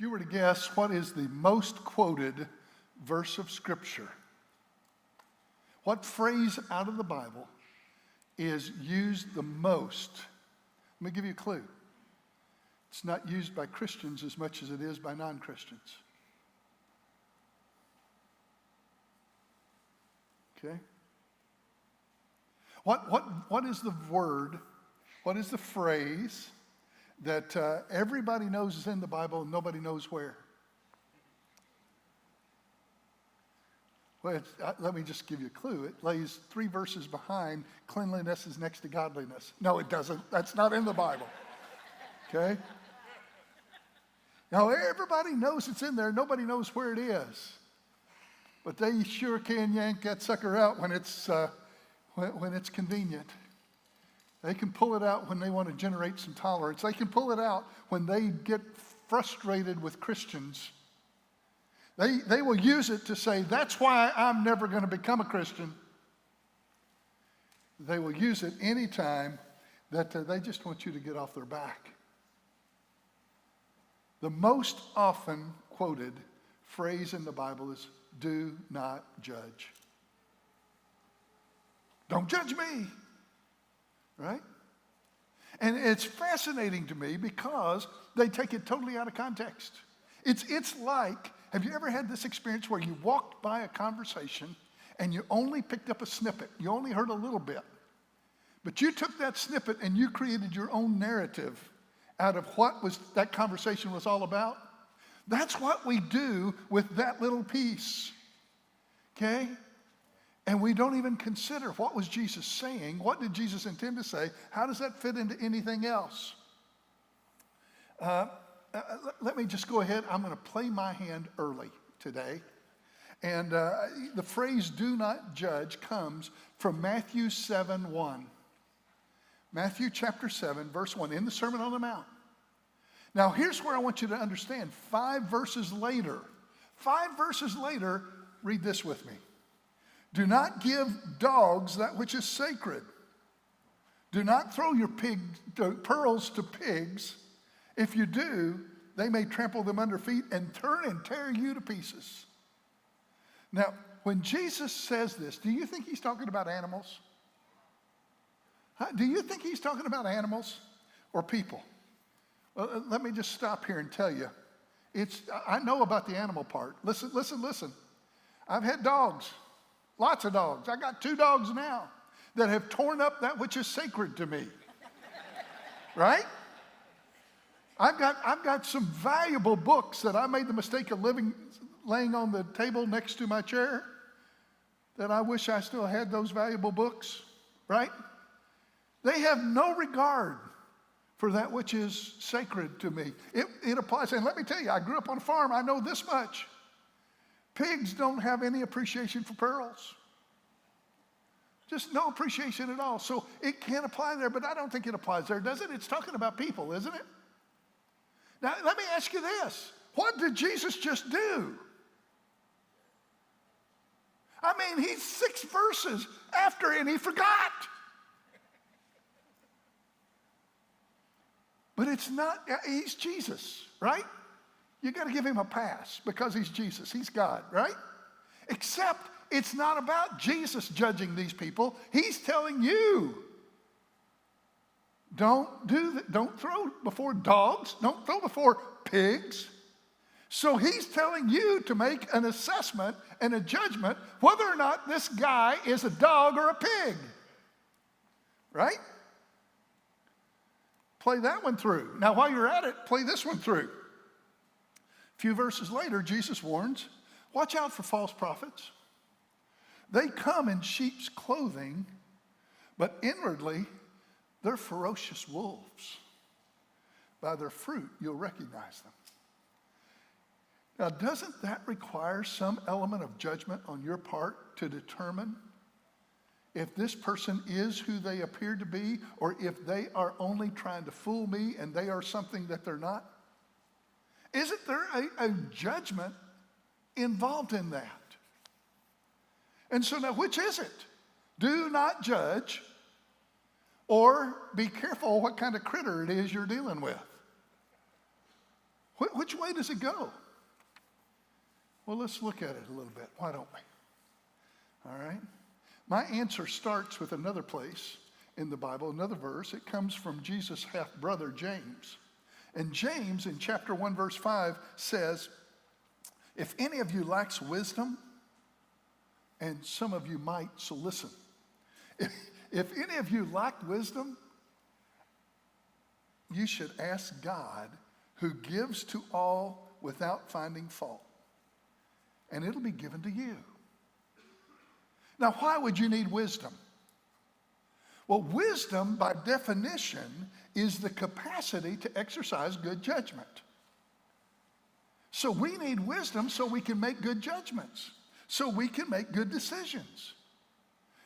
If you were to guess what is the most quoted verse of Scripture, what phrase out of the Bible is used the most? Let me give you a clue. It's not used by Christians as much as it is by non-Christians. Okay? What is the word, what is the phrase that everybody knows is in the Bible and nobody knows where? Well, let me just give you a clue. It lays 3 verses behind cleanliness is next to godliness. No, it doesn't. That's not in the Bible. Okay? Now, everybody knows it's in there. Nobody knows where it is. But they sure can yank that sucker out when it's convenient. They can pull it out when they want to generate some tolerance. They can pull it out when they get frustrated with Christians. They will use it to say, that's why I'm never going to become a Christian. They will use it anytime that they just want you to get off their back. The most often quoted phrase in the Bible is, do not judge. Don't judge me, right? And it's fascinating to me because they take it totally out of context. It's like, have you ever had this experience where you walked by a conversation and you only picked up a snippet? You only heard a little bit. But you took that snippet and you created your own narrative out of what that conversation was all about? That's what we do with that little piece, okay? And we don't even consider what was Jesus saying, what did Jesus intend to say, how does that fit into anything else? Let me just go ahead. I'm going to play my hand early today. And the phrase do not judge comes from Matthew 7:1. Matthew chapter 7, verse 1, in the Sermon on the Mount. Now, here's where I want you to understand. 5 verses later, read this with me. Do not give dogs that which is sacred. Do not throw your pearls to pigs. If you do, they may trample them under feet and turn and tear you to pieces. Now, when Jesus says this, do you think he's talking about animals? Do you think he's talking about animals or people? Well, let me just stop here and tell you. I know about the animal part. Listen. I've had dogs, lots of dogs. I got 2 dogs now that have torn up that which is sacred to me. Right? I've got some valuable books that I made the mistake of laying on the table next to my chair that I wish I still had those valuable books, right? They have no regard for that which is sacred to me. It applies, and let me tell you, I grew up on a farm, I know this much. Pigs don't have any appreciation for pearls. Just no appreciation at all. So it can't apply there, but I don't think it applies there, does it? It's talking about people, isn't it? Now, let me ask you this. What did Jesus just do? I mean, he's 6 verses after and he forgot. But it's not, he's Jesus, right? You got to give him a pass because he's Jesus. He's God, right? Except it's not about Jesus judging these people. He's telling you, don't throw before dogs. Don't throw before pigs. So he's telling you to make an assessment and a judgment whether or not this guy is a dog or a pig. Right? Play that one through. Now, while you're at it, play this one through. A few verses later, Jesus warns, watch out for false prophets. They come in sheep's clothing, but inwardly, they're ferocious wolves. By their fruit, you'll recognize them. Now, doesn't that require some element of judgment on your part to determine if this person is who they appear to be, or if they are only trying to fool me and they are something that they're not? Isn't there a judgment involved in that? And so now, which is it? Do not judge, or be careful what kind of critter it is you're dealing with. Which way does it go? Well, let's look at it a little bit. Why don't we? All right. My answer starts with another place in the Bible, another verse. It comes from Jesus' half-brother, James. And James, in chapter 1, verse 5, says, if any of you lacks wisdom, and some of you might, so listen. If any of you lack wisdom, you should ask God, who gives to all without finding fault, and it'll be given to you. Now, why would you need wisdom? Well, wisdom, by definition, is the capacity to exercise good judgment. So we need wisdom so we can make good judgments, so we can make good decisions.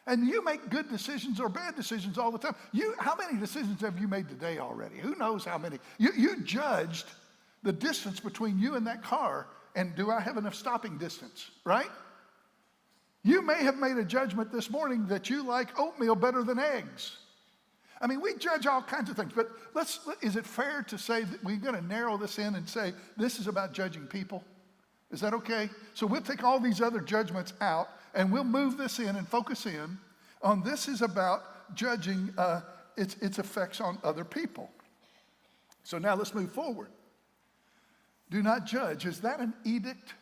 And you make good decisions or bad decisions all the time. How many decisions have you made today already? Who knows how many? You judged the distance between you and that car, and do I have enough stopping distance, right? You may have made a judgment this morning that you like oatmeal better than eggs. I mean, we judge all kinds of things, but is it fair to say that we're going to narrow this in and say this is about judging people? Is that okay? So we'll take all these other judgments out and we'll move this in and focus in on this is about judging its effects on other people. So now let's move forward. Do not judge. Is that an edict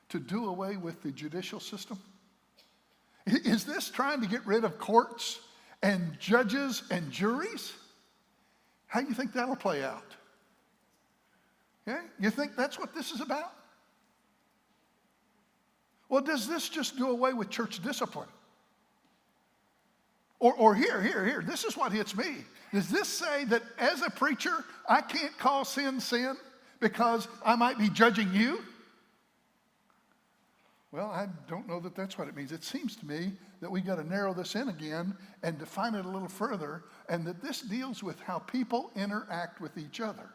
to do away with the judicial system? Is this trying to get rid of courts and judges and juries? How do you think that'll play out? Yeah? You think that's what this is about? Well, does this just do away with church discipline? Or here, this is what hits me. Does this say that as a preacher, I can't call sin sin because I might be judging you? Well, I don't know that that's what it means. It seems to me that we got to narrow this in again and define it a little further, and that this deals with how people interact with each other.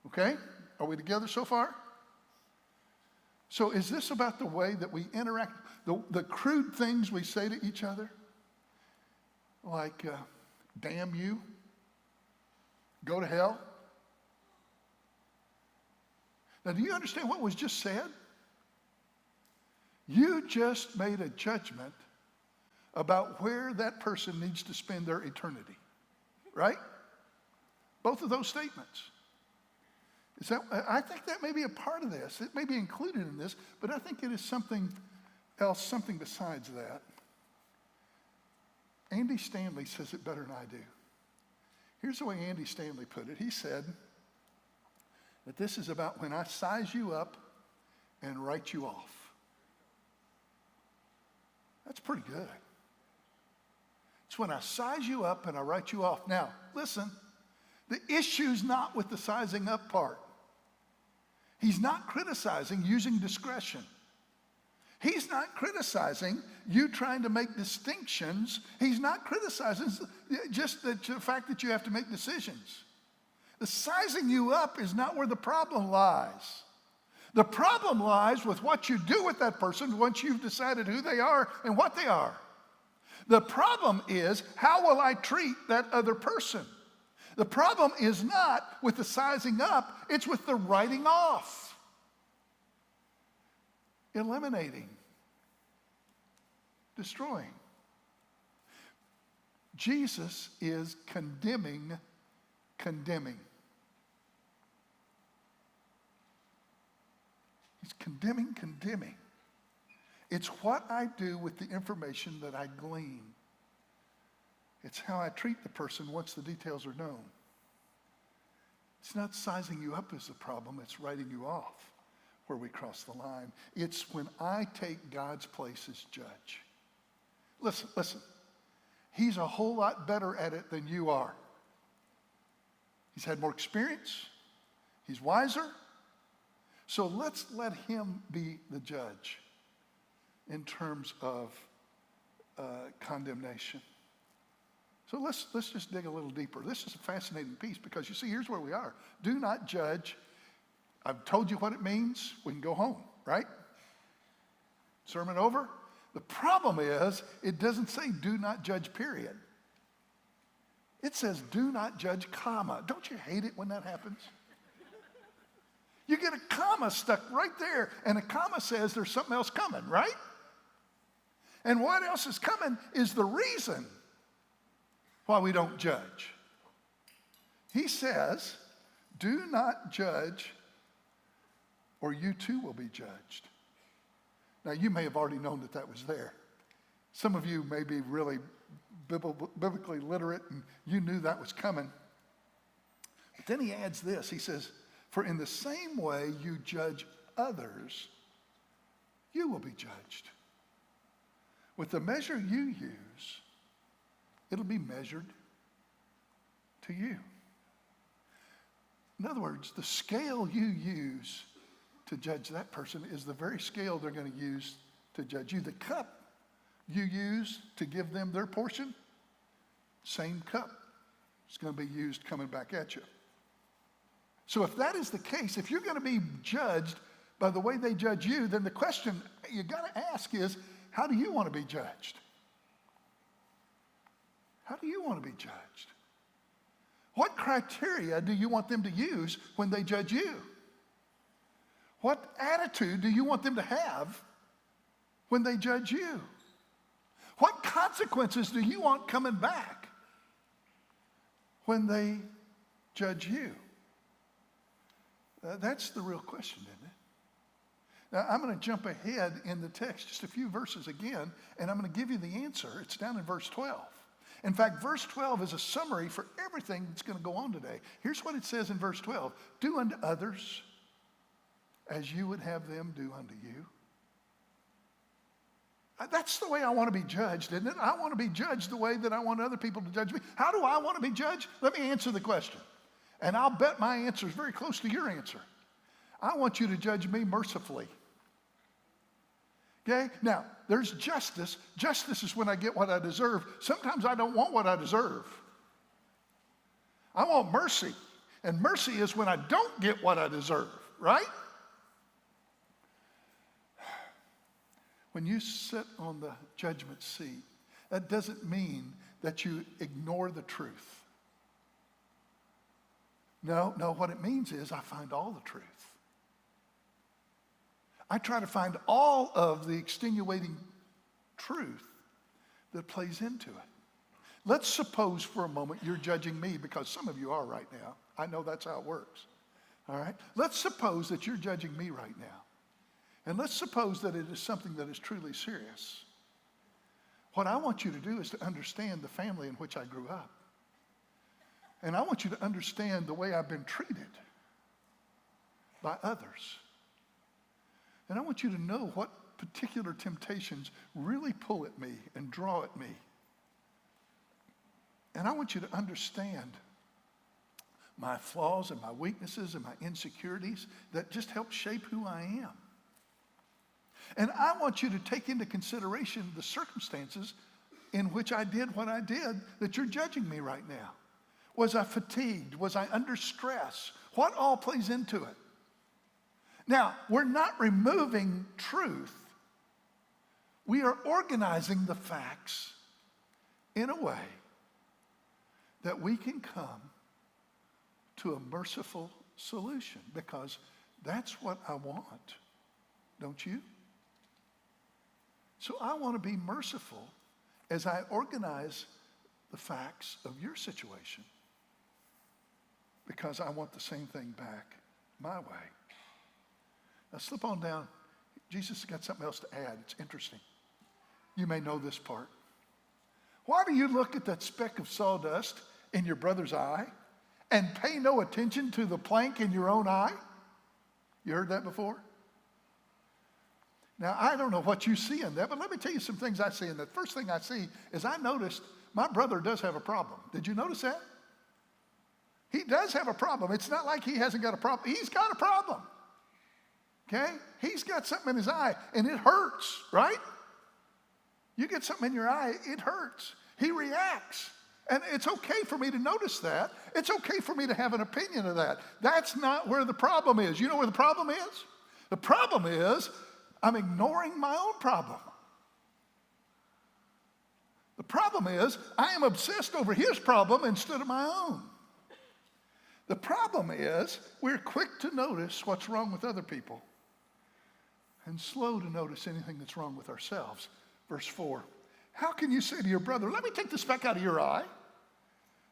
Okay? Are we together so far? So is this about the way that we interact, the crude things we say to each other? Like, damn you, go to hell? Now, do you understand what was just said? You just made a judgment about where that person needs to spend their eternity, right? Both of those statements. I think that may be a part of this. It may be included in this, but I think it is something else, something besides that. Andy Stanley says it better than I do. Here's the way Andy Stanley put it. He said that this is about when I size you up and write you off. That's pretty good. It's when I size you up and I write you off. Now, listen, the issue's not with the sizing up part. He's not criticizing using discretion. He's not criticizing you trying to make distinctions. He's not criticizing just the fact that you have to make decisions. The sizing you up is not where the problem lies. The problem lies with what you do with that person once you've decided who they are and what they are. The problem is, how will I treat that other person? The problem is not with the sizing up, it's with the writing off. Eliminating. Destroying. Jesus is condemning. He's condemning. It's what I do with the information that I glean. It's how I treat the person once the details are known. It's not sizing you up as the problem, it's writing you off where we cross the line. It's when I take God's place as judge. Listen. He's a whole lot better at it than you are. He's had more experience. He's wiser. So let's let him be the judge in terms of condemnation. So let's just dig a little deeper. This is a fascinating piece because you see, here's where we are. Do not judge. I've told you what it means. We can go home, right? Sermon over. The problem is, it doesn't say do not judge, period. It says do not judge, comma. Don't you hate it when that happens? You get a comma stuck right there, and a comma says there's something else coming, right? And what else is coming is the reason why we don't judge. He says, do not judge, or you too will be judged. Now, you may have already known that that was there. Some of you may be really biblically literate, and you knew that was coming. But then he adds this. He says, for in the same way you judge others, you will be judged. With the measure you use, it'll be measured to you. In other words, the scale you use to judge that person is the very scale they're going to use to judge you. The cup you use to give them their portion, same cup is going to be used coming back at you. So if that is the case, if you're going to be judged by the way they judge you, then the question you got to ask is, how do you want to be judged? How do you want to be judged? What criteria do you want them to use when they judge you? What attitude do you want them to have when they judge you? What consequences do you want coming back when they judge you? That's the real question, isn't it? Now, I'm going to jump ahead in the text just a few verses again, and I'm going to give you the answer. It's down in verse 12. In fact, verse 12 is a summary for everything that's going to go on today. Here's what it says in verse 12. Do unto others as you would have them do unto you. That's the way I want to be judged, isn't it? I want to be judged the way that I want other people to judge me. How do I want to be judged? Let me answer the question. And I'll bet my answer is very close to your answer. I want you to judge me mercifully. Okay? Now, there's justice. Justice is when I get what I deserve. Sometimes I don't want what I deserve. I want mercy. And mercy is when I don't get what I deserve, right? When you sit on the judgment seat, that doesn't mean that you ignore the truth. No, what it means is I find all the truth. I try to find all of the extenuating truth that plays into it. Let's suppose for a moment you're judging me, because some of you are right now. I know that's how it works. All right? Let's suppose that you're judging me right now. And let's suppose that it is something that is truly serious. What I want you to do is to understand the family in which I grew up. And I want you to understand the way I've been treated by others. And I want you to know what particular temptations really pull at me and draw at me. And I want you to understand my flaws and my weaknesses and my insecurities that just help shape who I am. And I want you to take into consideration the circumstances in which I did what I did that you're judging me right now. Was I fatigued? Was I under stress? What all plays into it? Now, we're not removing truth. We are organizing the facts in a way that we can come to a merciful solution, because that's what I want, don't you? So I want to be merciful as I organize the facts of your situation, because I want the same thing back my way. Now slip on down. Jesus has got something else to add. It's interesting. You may know this part. Why do you look at that speck of sawdust in your brother's eye and pay no attention to the plank in your own eye? You heard that before? Now, I don't know what you see in that, but let me tell you some things I see in that. First thing I see is I noticed my brother does have a problem. Did you notice that? He does have a problem. It's not like he hasn't got a problem. He's got a problem. Okay? He's got something in his eye, and it hurts, right? You get something in your eye, it hurts. He reacts. And it's okay for me to notice that. It's okay for me to have an opinion of that. That's not where the problem is. You know where the problem is? The problem is I'm ignoring my own problem. The problem is I am obsessed over his problem instead of my own. The problem is we're quick to notice what's wrong with other people and slow to notice anything that's wrong with ourselves. Verse 4, how can you say to your brother, let me take the speck out of your eye,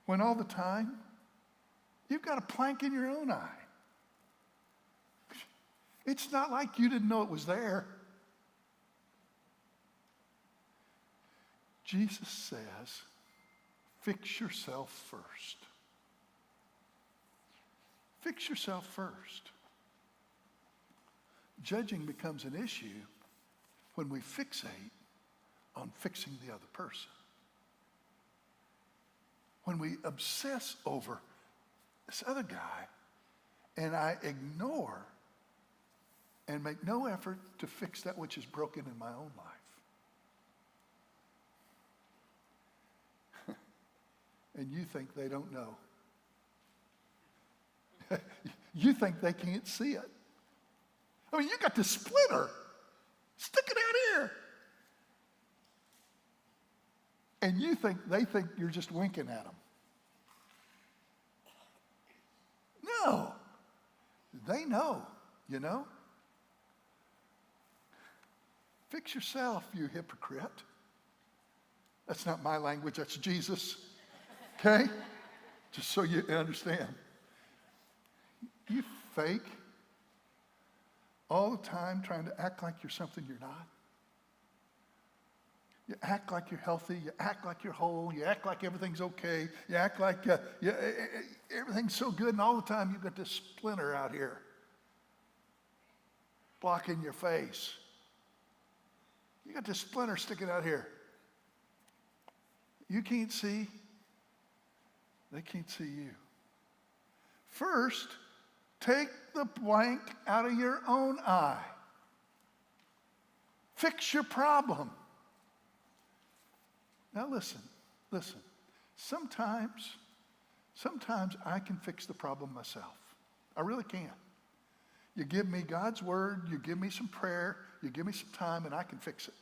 when all the time you've got a plank in your own eye? It's not like you didn't know it was there. Jesus says, fix yourself first. Fix yourself first. Judging becomes an issue when we fixate on fixing the other person. When we obsess over this other guy and I ignore and make no effort to fix that which is broken in my own life. And you think they don't know. You think they can't see it. I mean, you got this splinter. Stick it out here. And they think you're just winking at them. No. They know, you know. Fix yourself, you hypocrite. That's not my language, that's Jesus. Okay? Just so you understand. You fake all the time trying to act like you're something you're not. You act like you're healthy. You act like you're whole. You act like everything's okay. You act like everything's so good, and all the time you've got this splinter out here blocking your face. You got this splinter sticking out here. You can't see. They can't see you. First, take the blank out of your own eye. Fix your problem. Now listen. Sometimes I can fix the problem myself. I really can. You give me God's word, you give me some prayer, you give me some time, and I can fix it.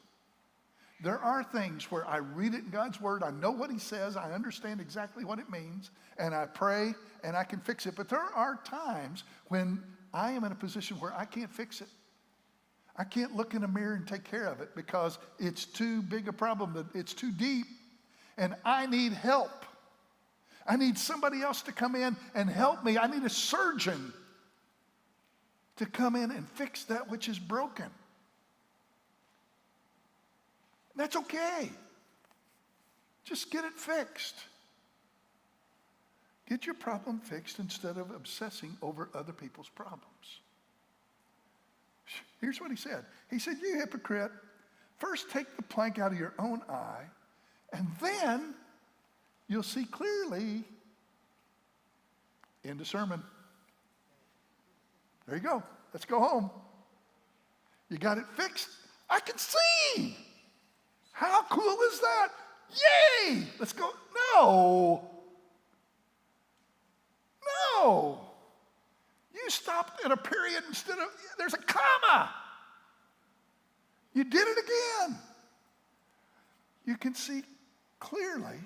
There are things where I read it in God's word, I know what he says, I understand exactly what it means, and I pray, and I can fix it. But there are times when I am in a position where I can't fix it. I can't look in a mirror and take care of it because it's too big a problem, it's too deep, and I need help. I need somebody else to come in and help me. I need a surgeon to come in and fix that which is broken. That's okay. Just get it fixed. Get your problem fixed instead of obsessing over other people's problems. Here's what he said. He said, you hypocrite, first take the plank out of your own eye, and then you'll see clearly. End of sermon. There you go. Let's go home. You got it fixed? I can see. How cool is that? Yay! Let's go. No. You stopped at a period instead of, there's a comma. You did it again. You can see clearly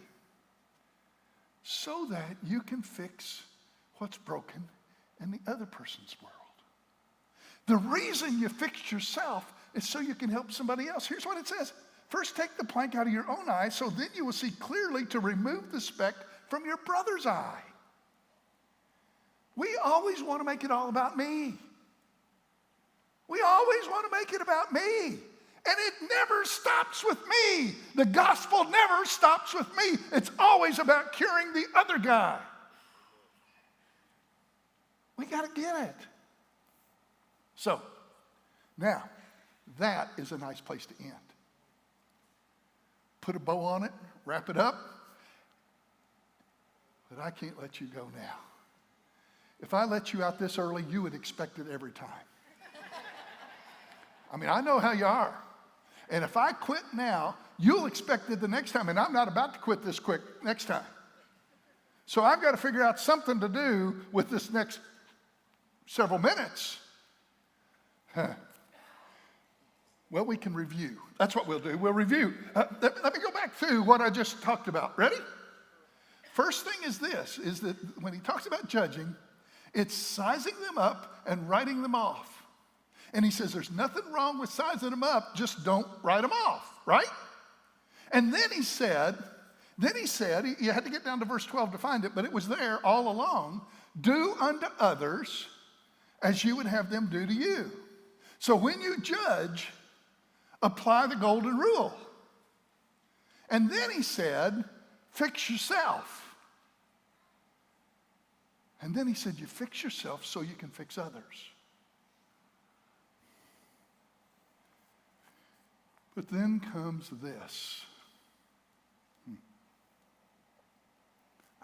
so that you can fix what's broken in the other person's world. The reason you fix yourself is so you can help somebody else. Here's what it says. First, take the plank out of your own eye, so then you will see clearly to remove the speck from your brother's eye. We always want to make it all about me. We always want to make it about me. And it never stops with me. The gospel never stops with me. It's always about curing the other guy. We got to get it. So, now, that is a nice place to end. Put a bow on it, wrap it up. But I can't let you go now. If I let you out this early, you would expect it every time. I mean, I know how you are. And if I quit now, you'll expect it the next time. And I'm not about to quit this quick next time. So I've got to figure out something to do with this next several minutes. Well, we can review. That's what we'll do. We'll review. Let me go back to what I just talked about. Ready? First thing is this, is that when he talks about judging, it's sizing them up and writing them off. And he says there's nothing wrong with sizing them up, just don't write them off, right? And then he said, you had to get down to verse 12 to find it, but it was there all along. Do unto others as you would have them do to you. So when you judge, apply the golden rule. And then he said, fix yourself. And then he said, you fix yourself so you can fix others. But then comes this.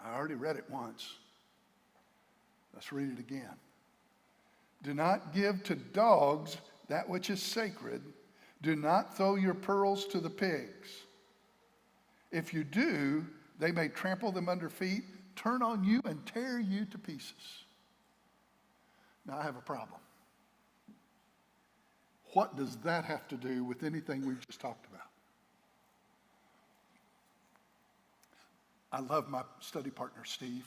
I already read it once. Let's read it again. Do not give to dogs that which is sacred. Do not throw your pearls to the pigs. If you do, they may trample them under feet, turn on you, and tear you to pieces. Now, I have a problem. What does that have to do with anything we've just talked about? I love my study partner, Steve.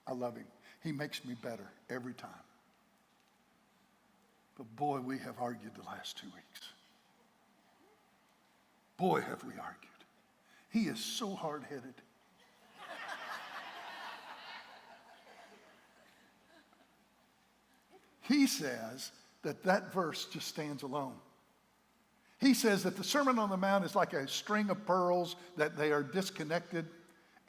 I love him. He makes me better every time. But boy, we have argued the last 2 weeks. Boy, have we argued. He is so hard-headed. He says that verse just stands alone. He says that the Sermon on the Mount is like a string of pearls, that they are disconnected,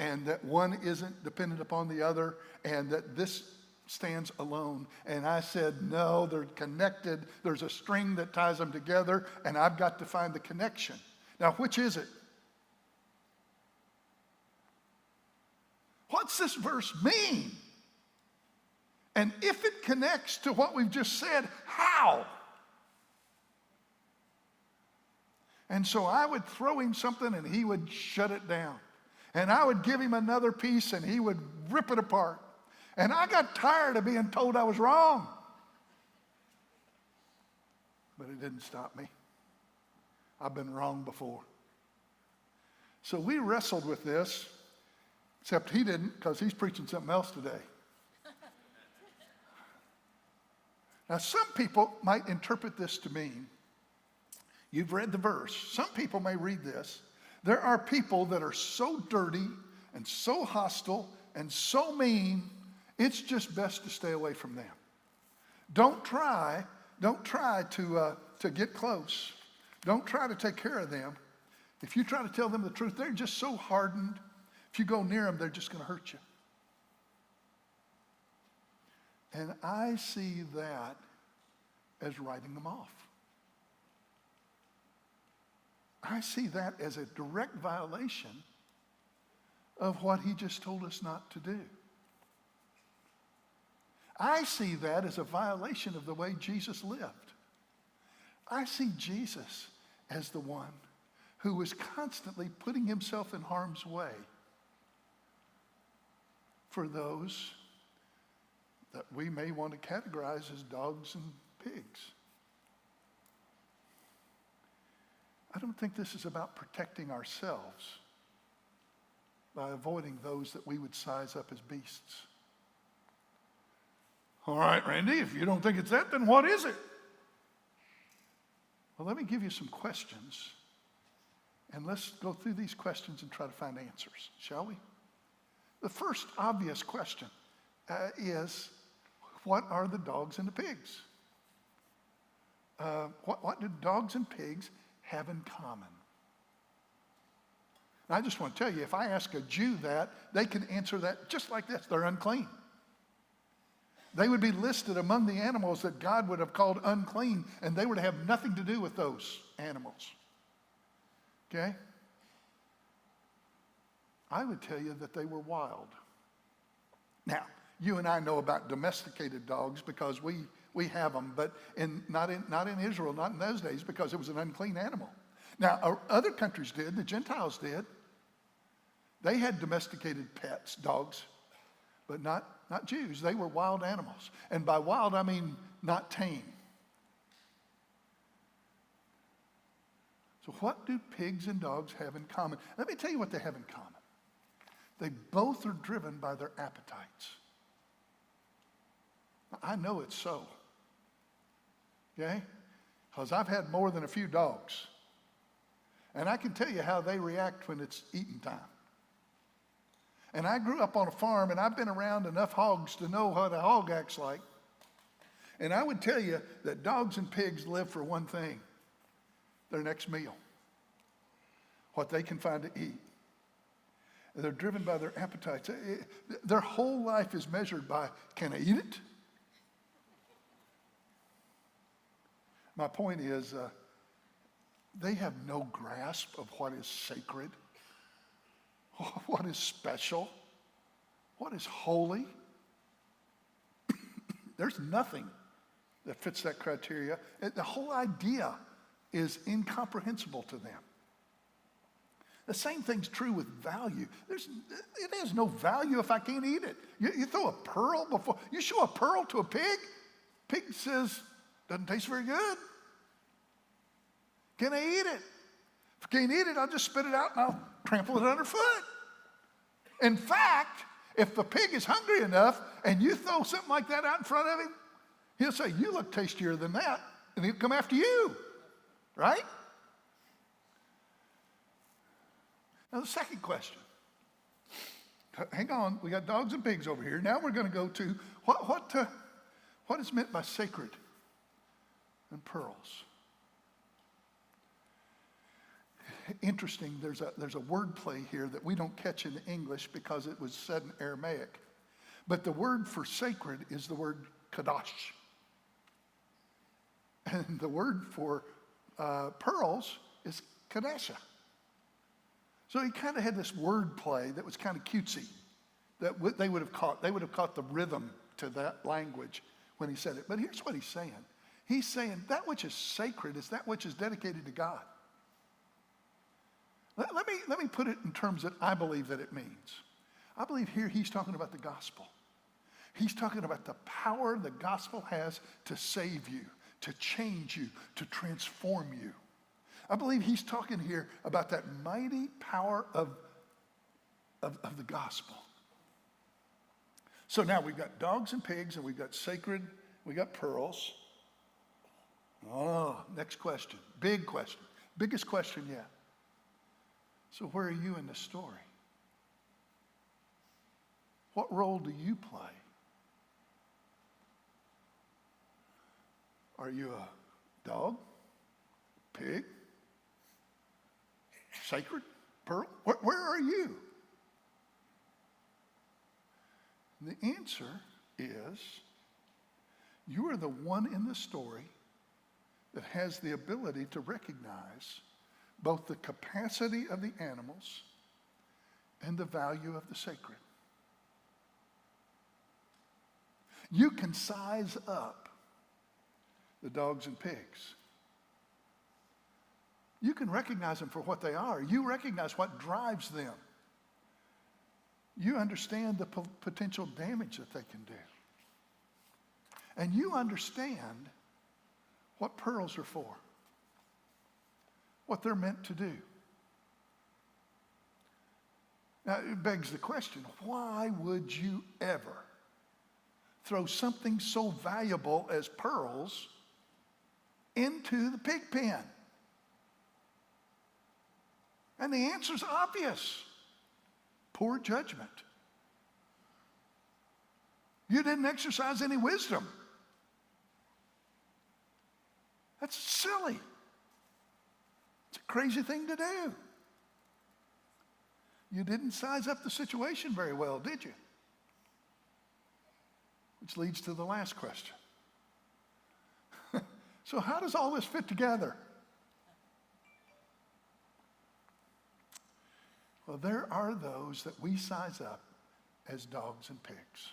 and that one isn't dependent upon the other, and that this stands alone. And I said, no, they're connected. There's a string that ties them together, and I've got to find the connection. Now, which is it? What's this verse mean? And if it connects to what we've just said, how? And so I would throw him something and he would shut it down. And I would give him another piece and he would rip it apart. And I got tired of being told I was wrong. But it didn't stop me. I've been wrong before. So we wrestled with this, except he didn't, because he's preaching something else today. Now, some people might interpret this to mean, you've read the verse, some people may read this, there are people that are so dirty and so hostile and so mean, it's just best to stay away from them. Don't try to get close. Don't try to take care of them. If you try to tell them the truth, they're just so hardened. If you go near them, they're just going to hurt you. And I see that as writing them off. I see that as a direct violation of what he just told us not to do. I see that as a violation of the way Jesus lived. I see Jesus as the one who was constantly putting himself in harm's way for those that we may want to categorize as dogs and pigs. I don't think this is about protecting ourselves by avoiding those that we would size up as beasts. All right, Randy, if you don't think it's that, then what is it? Well, let me give you some questions, and let's go through these questions and try to find answers, shall we? The first obvious question is, what are the dogs and the pigs? What do dogs and pigs have in common? And I just want to tell you, if I ask a Jew that, they can answer that just like this. They're unclean. They would be listed among the animals that God would have called unclean, and they would have nothing to do with those animals. Okay? I would tell you that they were wild. Now, you and I know about domesticated dogs because we have them, but not in Israel, not in those days, because it was an unclean animal. Now, other countries did, the Gentiles did. They had domesticated pets, dogs, but not Jews. They were wild animals. And by wild, I mean not tame. So what do pigs and dogs have in common? Let me tell you what they have in common. They both are driven by their appetites. I know it's so. Okay? Because I've had more than a few dogs. And I can tell you how they react when it's eating time. And I grew up on a farm, and I've been around enough hogs to know what a hog acts like. And I would tell you that dogs and pigs live for one thing: their next meal, what they can find to eat. They're driven by their appetites. Their whole life is measured by, can I eat it? My point is, they have no grasp of what is sacred, what is special, what is holy. There's nothing that fits that criteria. The whole idea is incomprehensible to them. The same thing's true with value. It has no value if I can't eat it. You throw a pearl before, you show a pearl to a pig, pig says, doesn't taste very good. Can I eat it? If I can't eat it, I'll just spit it out and I'll trample it underfoot. In fact, if the pig is hungry enough and you throw something like that out in front of him, he'll say, you look tastier than that, and he'll come after you, right? Now the second question. Hang on, we got dogs and pigs over here. Now we're going to go to what is meant by sacred and pearls. Interesting, there's a word play here that we don't catch in English because it was said in Aramaic. But the word for sacred is the word kadosh. And the word for pearls is kadesha. So he kind of had this word play that was kind of cutesy, that they would have caught. They would have caught the rhythm to that language when he said it. But here's what he's saying. He's saying that which is sacred is that which is dedicated to God. Let me put it in terms that I believe that it means. I believe here he's talking about the gospel. He's talking about the power the gospel has to save you, to change you, to transform you. I believe he's talking here about that mighty power of the gospel. So now we've got dogs and pigs, and we've got sacred, we got pearls. Oh, next question. Big question. Biggest question yet. So where are you in the story? What role do you play? Are you a dog? Pig? Sacred? Pearl? Where are you? And the answer is you are the one in the story that has the ability to recognize both the capacity of the animals and the value of the sacred. You can size up the dogs and pigs. You can recognize them for what they are. You recognize what drives them. You understand the potential damage that they can do. And you understand what pearls are for, what they're meant to do. Now, it begs the question, why would you ever throw something so valuable as pearls into the pig pen? And the answer's obvious. Poor judgment. You didn't exercise any wisdom. That's silly. It's a crazy thing to do. You didn't size up the situation very well, did you? Which leads to the last question. So how does all this fit together? Well, there are those that we size up as dogs and pigs.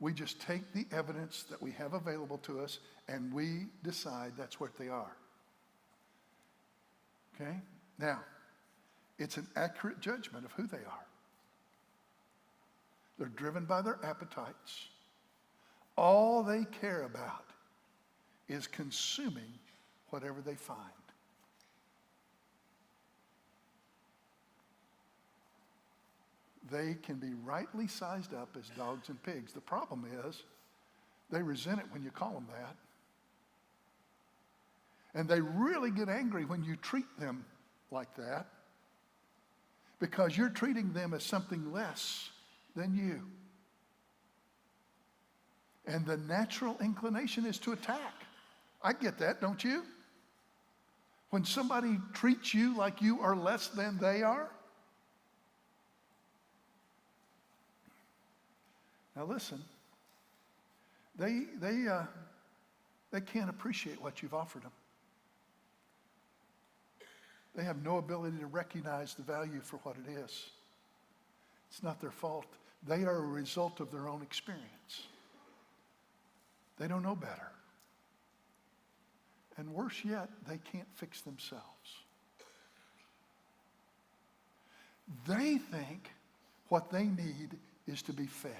We just take the evidence that we have available to us and we decide that's what they are. Okay? Now, it's an accurate judgment of who they are. They're driven by their appetites. All they care about is consuming whatever they find. they can be rightly sized up as dogs and pigs. The problem is they resent it when you call them that. And they really get angry when you treat them like that because you're treating them as something less than you. And the natural inclination is to attack. I get that, don't you? When somebody treats you like you are less than they are. Now listen, they can't appreciate what you've offered them. They have no ability to recognize the value for what it is. It's not their fault. They are a result of their own experience. They don't know better. And worse yet, they can't fix themselves. They think what they need is to be fed.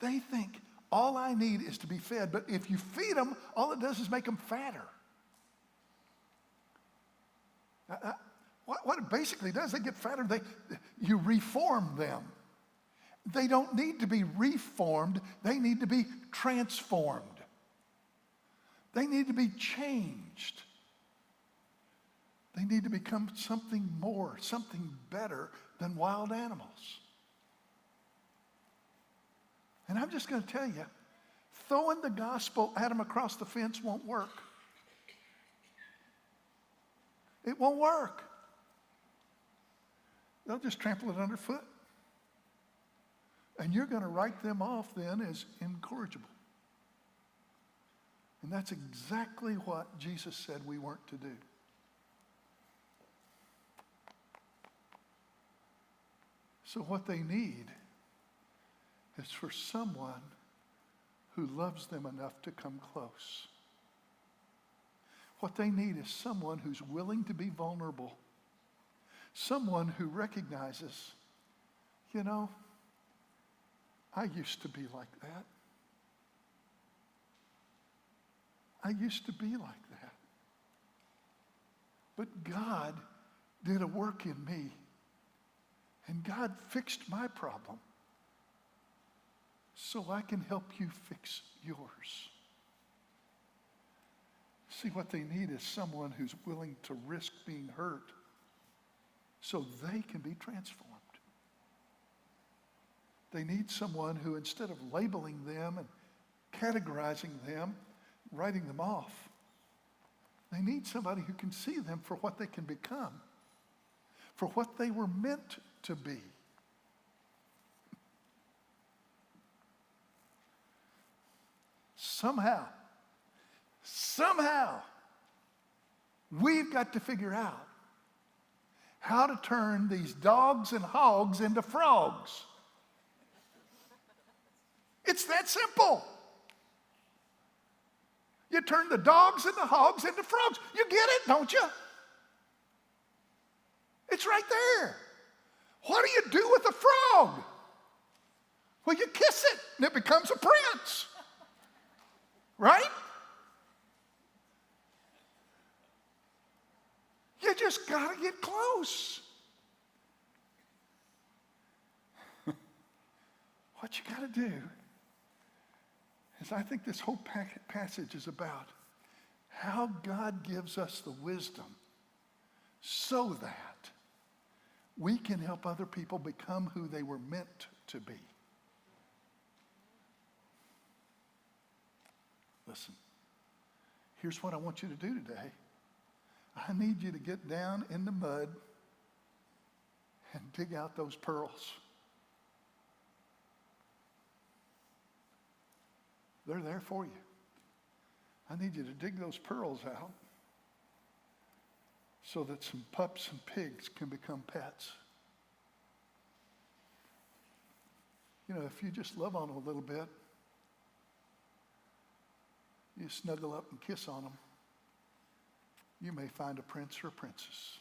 They think all I need is to be fed, but if you feed them, all it does is make them fatter. What it basically does, they get fatter, you reform them. They don't need to be reformed, they need to be transformed. They need to be changed. They need to become something more, something better than wild animals. And I'm just going to tell you, throwing the gospel at them across the fence won't work. It won't work. They'll just trample it underfoot. And you're going to write them off then as incorrigible. And that's exactly what Jesus said we weren't to do. So what they need is for someone who loves them enough to come close. What they need is someone who's willing to be vulnerable. Someone who recognizes, you know, I used to be like that. I used to be like that. But God did a work in me. And God fixed my problem. So I can help you fix yours. See, what they need is someone who's willing to risk being hurt so they can be transformed. They need someone who, instead of labeling them and categorizing them, writing them off, they need somebody who can see them for what they can become, for what they were meant to be. Somehow, we've got to figure out how to turn these dogs and hogs into frogs. It's that simple. You turn the dogs and the hogs into frogs. You get it, don't you? It's right there. What do you do with a frog? Well, you kiss it and it becomes a prince. Right? You just got to get close. What you got to do is, I think this whole passage is about how God gives us the wisdom so that we can help other people become who they were meant to be. Listen, here's what I want you to do today. I need you to get down in the mud and dig out those pearls. They're there for you. I need you to dig those pearls out so that some pups and pigs can become pets. You know, if you just love on them a little bit, you snuggle up and kiss on them, you may find a prince or a princess.